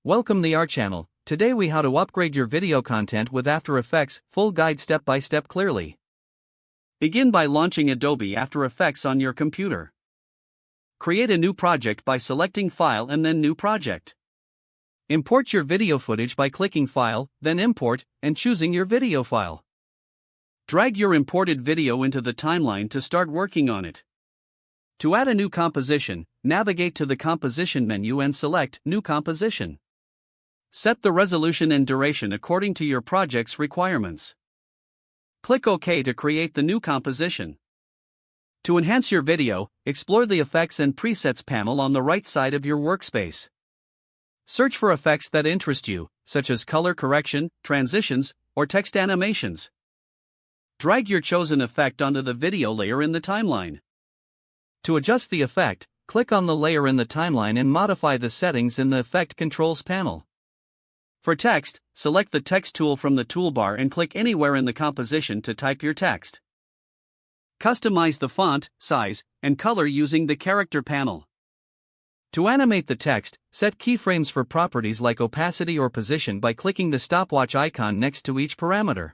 Welcome to our channel. Today we how to upgrade your video content with After Effects, full guide step by step clearly. Begin by launching Adobe After Effects on your computer. Create a new project by selecting File and then New Project. Import your video footage by clicking File, then Import, and choosing your video file. Drag your imported video into the timeline to start working on it. To add a new composition, navigate to the Composition menu and select New Composition. Set the resolution and duration according to your project's requirements. Click OK to create the new composition. To enhance your video, explore the Effects and Presets panel on the right side of your workspace. Search for effects that interest you, such as color correction, transitions, or text animations. Drag your chosen effect onto the video layer in the timeline. To adjust the effect, click on the layer in the timeline and modify the settings in the Effect Controls panel. For text, select the Text tool from the toolbar and click anywhere in the composition to type your text. Customize the font, size, and color using the Character panel. To animate the text, set keyframes for properties like opacity or position by clicking the stopwatch icon next to each parameter.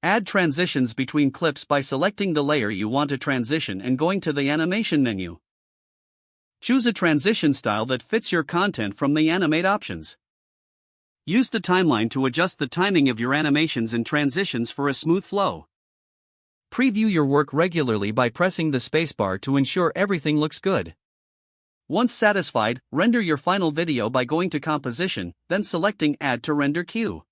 Add transitions between clips by selecting the layer you want to transition and going to the Animation menu. Choose a transition style that fits your content from the Animate options. Use the timeline to adjust the timing of your animations and transitions for a smooth flow. Preview your work regularly by pressing the spacebar to ensure everything looks good. Once satisfied, render your final video by going to Composition, then selecting Add to Render Queue.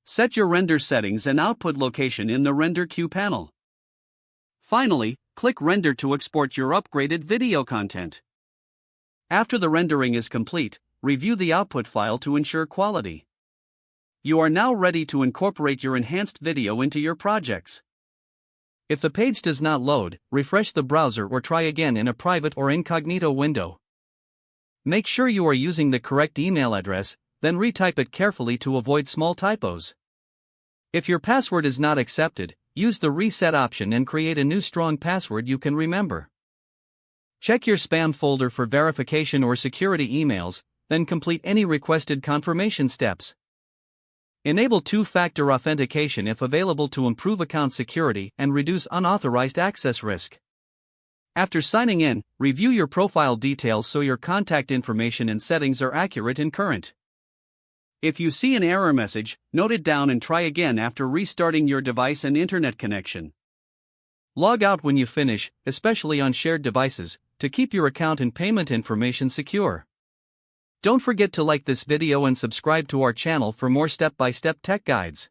Set your render settings and output location in the Render Queue panel. Finally, click Render to export your upgraded video content. After the rendering is complete, review the output file to ensure quality. You are now ready to incorporate your enhanced video into your projects. If the page does not load, refresh the browser or try again in a private or incognito window. Make sure you are using the correct email address, then retype it carefully to avoid small typos. If your password is not accepted, use the Reset option and create a new strong password you can remember. Check your spam folder for verification or security emails, then complete any requested confirmation steps. Enable two-factor authentication if available to improve account security and reduce unauthorized access risk. After signing in, review your profile details so your contact information and settings are accurate and current. If you see an error message, note it down and try again after restarting your device and internet connection. Log out when you finish, especially on shared devices, to keep your account and payment information secure. Don't forget to like this video and subscribe to our channel for more step-by-step tech guides.